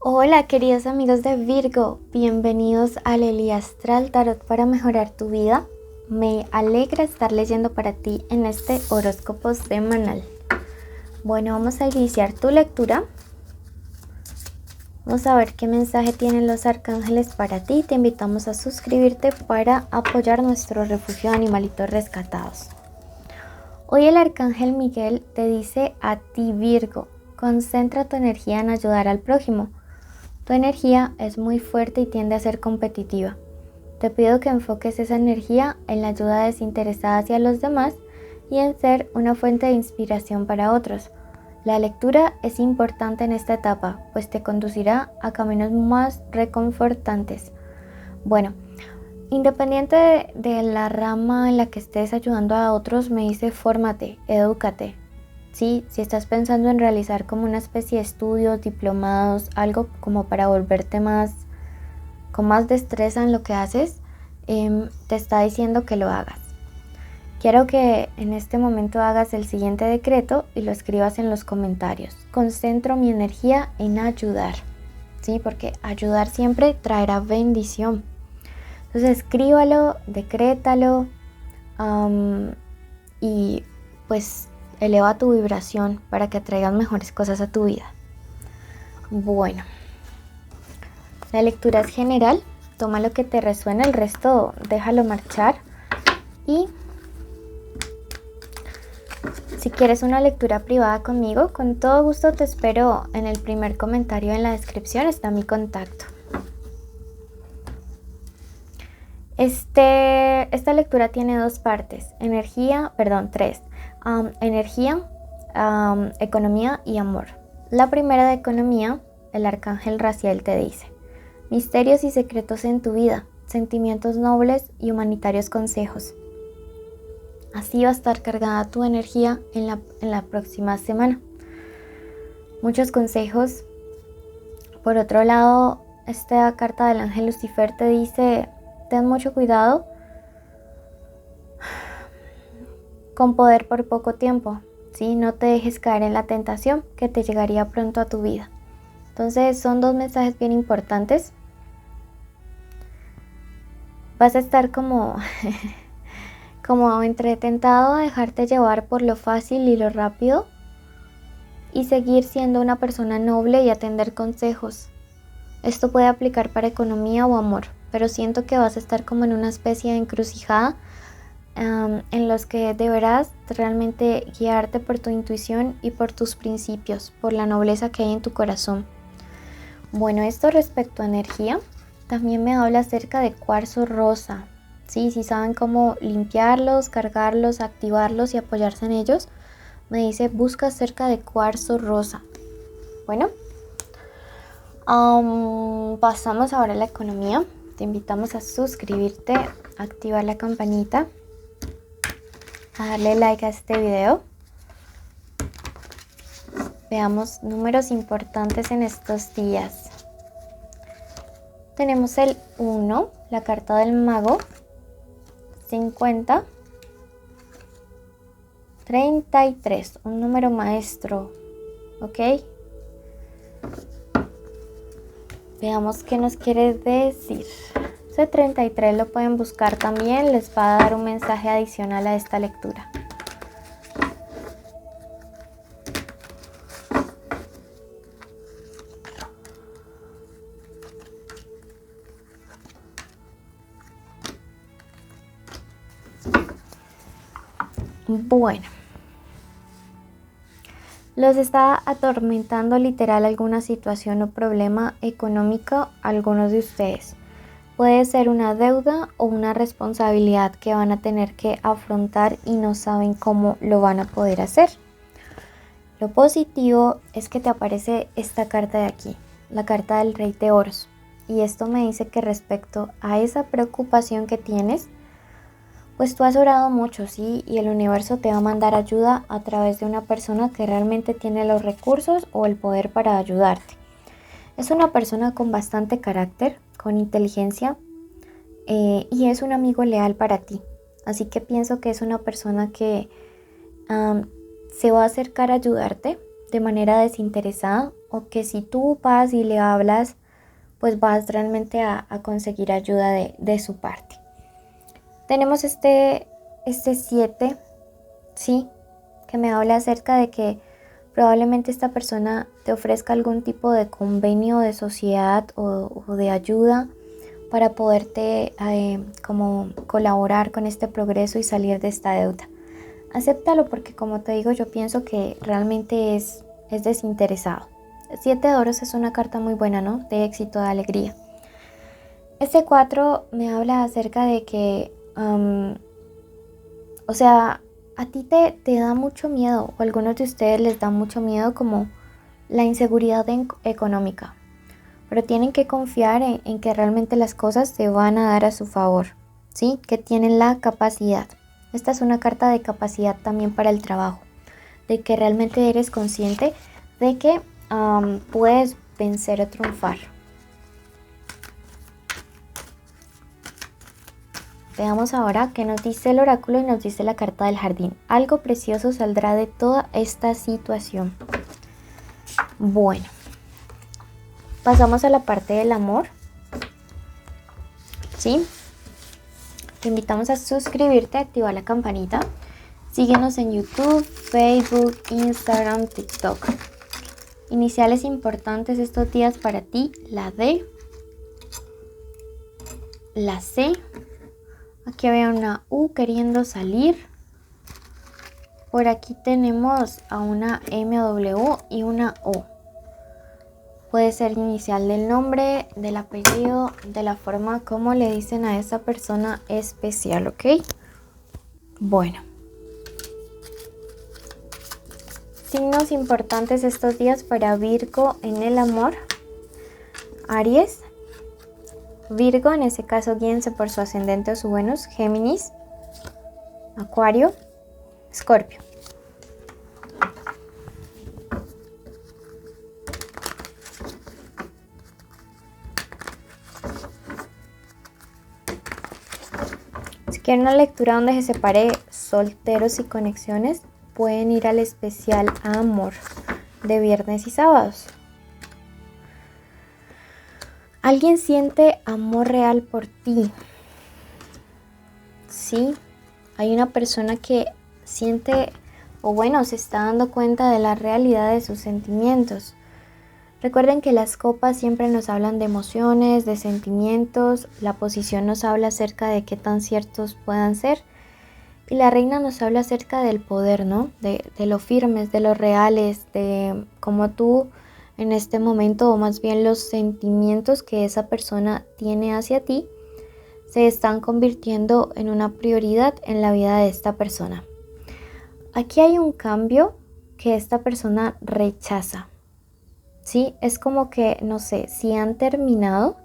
Hola queridos amigos de Virgo, bienvenidos al Eli Astral Tarot para mejorar tu vida. Me alegra estar leyendo para ti en este horóscopo semanal. Bueno, vamos a iniciar tu lectura. Vamos a ver qué mensaje tienen los arcángeles para ti. Te invitamos a suscribirte para apoyar nuestro refugio de animalitos rescatados. Hoy el arcángel Miguel te dice a ti, Virgo, concentra tu energía en ayudar al prójimo. Tu energía es muy fuerte y tiende a ser competitiva. Te pido que enfoques esa energía en la ayuda desinteresada hacia los demás y en ser una fuente de inspiración para otros. La lectura es importante en esta etapa, pues te conducirá a caminos más reconfortantes. Bueno, independiente de la rama en la que estés ayudando a otros, me dice fórmate, edúcate. Sí, si estás pensando en realizar como una especie de estudios, diplomados, algo como para volverte con más destreza en lo que haces, te está diciendo que lo hagas. Quiero que en este momento hagas el siguiente decreto y lo escribas en los comentarios. Concentro mi energía en ayudar, ¿sí? Porque ayudar siempre traerá bendición. Entonces escríbalo, decrétalo y pues eleva tu vibración para que atraigas mejores cosas a tu vida. Bueno, la lectura es general. Toma lo que te resuena, el resto déjalo marchar. Y si quieres una lectura privada conmigo, con todo gusto te espero en el primer comentario en la descripción. Está mi contacto. Esta lectura tiene dos partes. Tres. Energía, economía y amor. La primera de economía, el arcángel Raziel te dice: misterios y secretos en tu vida, sentimientos nobles y humanitarios consejos. Así va a estar cargada tu energía en la próxima semana. Muchos consejos. Por otro lado, esta carta del ángel Lucifer te dice: ten mucho cuidado con poder por poco tiempo, ¿sí? No te dejes caer en la tentación que te llegaría pronto a tu vida. Entonces son dos mensajes bien importantes. Vas a estar como entre tentado a dejarte llevar por lo fácil y lo rápido y seguir siendo una persona noble y atender consejos. Esto puede aplicar para economía o amor, pero siento que vas a estar como en una especie de encrucijada en los que deberás realmente guiarte por tu intuición y por tus principios, por la nobleza que hay en tu corazón. Bueno, esto respecto a energía, también me habla acerca de cuarzo rosa. Sí, si saben cómo limpiarlos, cargarlos, activarlos y apoyarse en ellos, me dice busca acerca de cuarzo rosa. Bueno, pasamos ahora a la economía. Te invitamos a suscribirte, a activar la campanita, a darle like a este video. Veamos números importantes en estos días. Tenemos el 1, la carta del mago, 50, 33, un número maestro, ¿ok? Veamos qué nos quiere decir. Ese 33 lo pueden buscar también, les va a dar un mensaje adicional a esta lectura. Bueno, los está atormentando literal alguna situación o problema económico a algunos de ustedes. Puede ser una deuda o una responsabilidad que van a tener que afrontar y no saben cómo lo van a poder hacer. Lo positivo es que te aparece esta carta de aquí, la carta del Rey de Oros. Y esto me dice que respecto a esa preocupación que tienes, pues tú has orado mucho, ¿sí? Y el universo te va a mandar ayuda a través de una persona que realmente tiene los recursos o el poder para ayudarte. Es una persona con bastante carácter, con inteligencia y es un amigo leal para ti. Así que pienso que es una persona que se va a acercar a ayudarte de manera desinteresada o que si tú vas y le hablas, pues vas realmente a conseguir ayuda de su parte. Tenemos este 7, ¿sí? Que me habla acerca de que probablemente esta persona te ofrezca algún tipo de convenio de sociedad o de ayuda para poderte como colaborar con este progreso y salir de esta deuda. Acéptalo porque, como te digo, yo pienso que realmente es desinteresado. 7 de oros es una carta muy buena, ¿no? De éxito, de alegría. Este 4 me habla acerca de que, o sea, a ti te da mucho miedo, o a algunos de ustedes les da mucho miedo como la inseguridad económica. Pero tienen que confiar en que realmente las cosas se van a dar a su favor, ¿sí? Que tienen la capacidad. Esta es una carta de capacidad también para el trabajo, de que realmente eres consciente de que puedes vencer o triunfar. Veamos ahora qué nos dice el oráculo y nos dice la carta del jardín. Algo precioso saldrá de toda esta situación. Bueno, pasamos a la parte del amor. ¿Sí? Te invitamos a suscribirte, activar la campanita. Síguenos en YouTube, Facebook, Instagram, TikTok. Iniciales importantes estos días para ti: la D, la C. Aquí había una U queriendo salir. Por aquí tenemos a una MW y una O. Puede ser inicial del nombre, del apellido, de la forma como le dicen a esa persona especial, ¿ok? Bueno. Signos importantes estos días para Virgo en el amor. Aries. Virgo, en ese caso guíense por su ascendente o su Venus. Géminis. Acuario. Escorpio. Si quieren una lectura donde se separe solteros y conexiones, pueden ir al especial Amor de viernes y sábados. Alguien siente amor real por ti. Sí, hay una persona que siente, o bueno, se está dando cuenta de la realidad de sus sentimientos. Recuerden que las copas siempre nos hablan de emociones, de sentimientos. La posición nos habla acerca de qué tan ciertos puedan ser. Y la reina nos habla acerca del poder, ¿no? De lo firmes, de lo reales, de cómo tú en este momento, o más bien los sentimientos que esa persona tiene hacia ti, se están convirtiendo en una prioridad en la vida de esta persona. Aquí hay un cambio que esta persona rechaza, ¿sí? Es como que, no sé, si han terminado,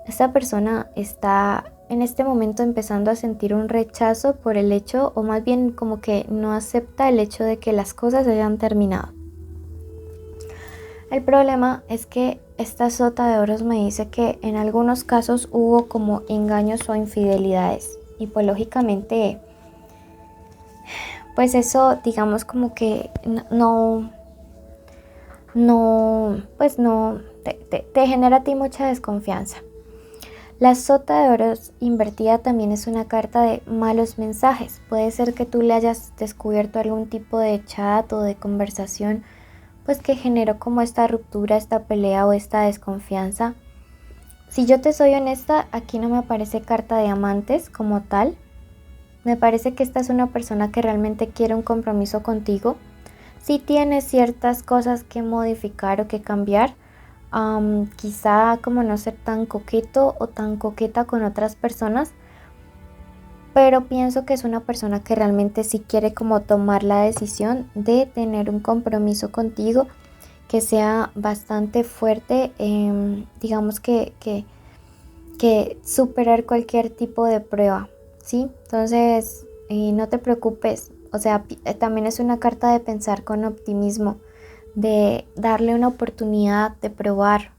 esta persona está en este momento empezando a sentir un rechazo por el hecho, o más bien como que no acepta el hecho de que las cosas hayan terminado. El problema es que esta sota de oros me dice que en algunos casos hubo como engaños o infidelidades. Y pues lógicamente, pues eso digamos como que te genera a ti mucha desconfianza. La sota de oros invertida también es una carta de malos mensajes. Puede ser que tú le hayas descubierto algún tipo de chat o de conversación, pues que generó como esta ruptura, esta pelea o esta desconfianza. Si yo te soy honesta, aquí no me aparece carta de amantes como tal. Me parece que esta es una persona que realmente quiere un compromiso contigo. Sí tiene ciertas cosas que modificar o que cambiar. Quizá como no ser tan coqueto o tan coqueta con otras personas, pero pienso que es una persona que realmente sí quiere como tomar la decisión de tener un compromiso contigo que sea bastante fuerte, digamos que superar cualquier tipo de prueba, ¿sí? Entonces no te preocupes, o sea, también es una carta de pensar con optimismo, de darle una oportunidad de probar.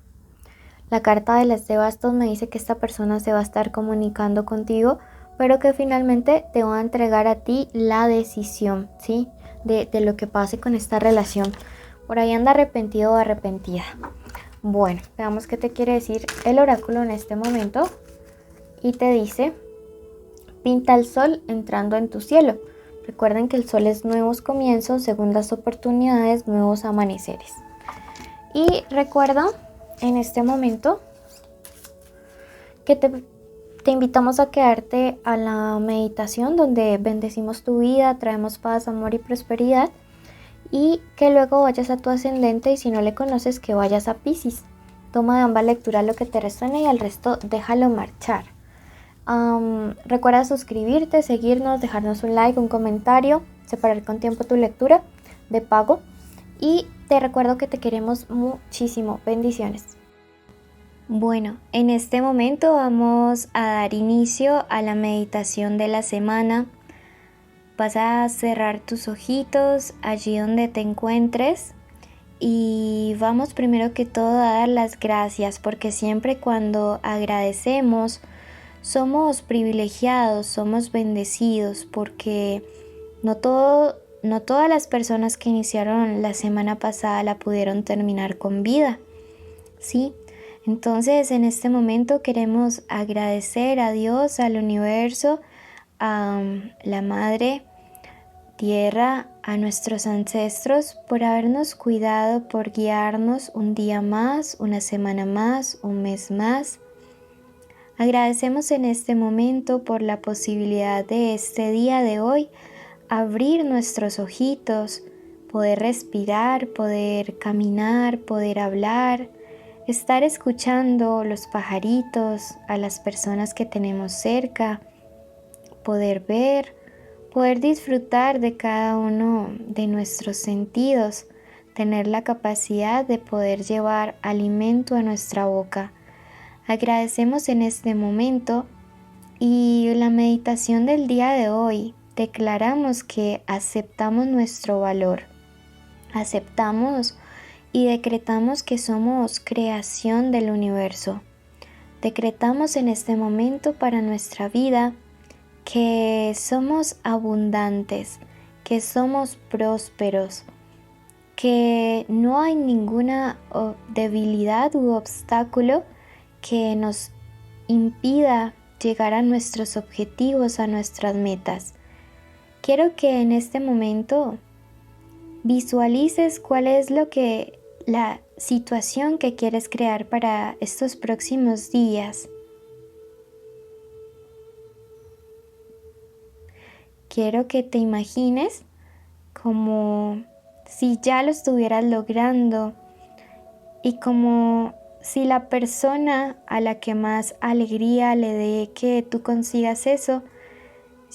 La carta de las de bastos me dice que esta persona se va a estar comunicando contigo, pero que finalmente te va a entregar a ti la decisión, ¿sí? De lo que pase con esta relación. Por ahí anda arrepentido o arrepentida. Bueno, veamos qué te quiere decir el oráculo en este momento. Y te dice: pinta el sol entrando en tu cielo. Recuerden que el sol es nuevos comienzos, segundas oportunidades, nuevos amaneceres. Y recuerda en este momento que te invitamos a quedarte a la meditación donde bendecimos tu vida, traemos paz, amor y prosperidad, y que luego vayas a tu ascendente, y si no le conoces, que vayas a Piscis. Toma de ambas lecturas lo que te resuene y al resto déjalo marchar. Recuerda suscribirte, seguirnos, dejarnos un like, un comentario, separar con tiempo tu lectura de pago, y te recuerdo que te queremos muchísimo. Bendiciones. Bueno, en este momento vamos a dar inicio a la meditación de la semana. Vas a cerrar tus ojitos allí donde te encuentres y vamos primero que todo a dar las gracias, porque siempre cuando agradecemos somos privilegiados, somos bendecidos, porque no todas las personas que iniciaron la semana pasada la pudieron terminar con vida, ¿sí? Entonces en este momento queremos agradecer a Dios, al universo, a la Madre Tierra, a nuestros ancestros por habernos cuidado, por guiarnos un día más, una semana más, un mes más. Agradecemos en este momento por la posibilidad de este día de hoy abrir nuestros ojitos, poder respirar, poder caminar, poder hablar, estar escuchando los pajaritos, a las personas que tenemos cerca, poder ver, poder disfrutar de cada uno de nuestros sentidos, tener la capacidad de poder llevar alimento a nuestra boca. Agradecemos en este momento, y la meditación del día de hoy declaramos que aceptamos nuestro valor, aceptamos y decretamos que somos creación del universo. Decretamos en este momento para nuestra vida que somos abundantes, que somos prósperos, que no hay ninguna debilidad u obstáculo que nos impida llegar a nuestros objetivos, a nuestras metas. Quiero que en este momento visualices cuál es la situación que quieres crear para estos próximos días. Quiero que te imagines como si ya lo estuvieras logrando, y como si la persona a la que más alegría le dé que tú consigas eso,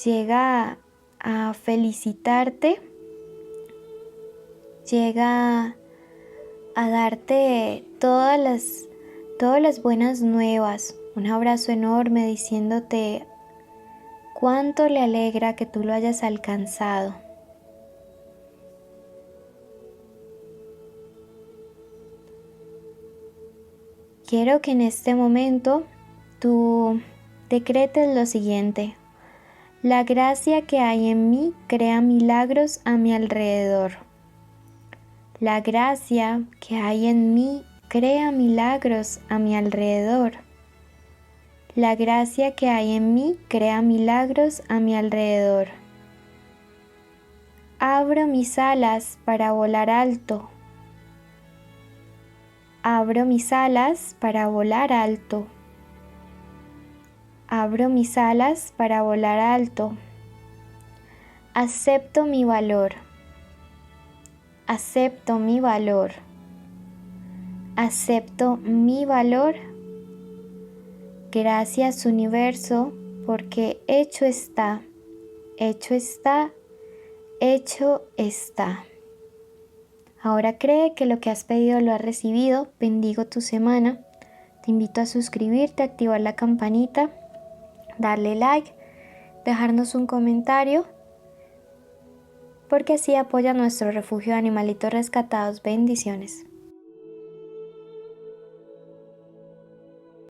llega a felicitarte, llega a darte todas las buenas nuevas, un abrazo enorme diciéndote cuánto le alegra que tú lo hayas alcanzado. Quiero que en este momento tú decretes lo siguiente: la gracia que hay en mí crea milagros a mi alrededor. La gracia que hay en mí crea milagros a mi alrededor. La gracia que hay en mí crea milagros a mi alrededor. Abro mis alas para volar alto. Abro mis alas para volar alto. Abro mis alas para volar alto. Acepto mi valor. Acepto mi valor. Acepto mi valor. Gracias, universo, porque hecho está, hecho está, hecho está. Ahora cree que lo que has pedido lo has recibido. Bendigo tu semana. Te invito a suscribirte, activar la campanita, darle like, dejarnos un comentario, porque así apoya nuestro refugio de animalitos rescatados. Bendiciones.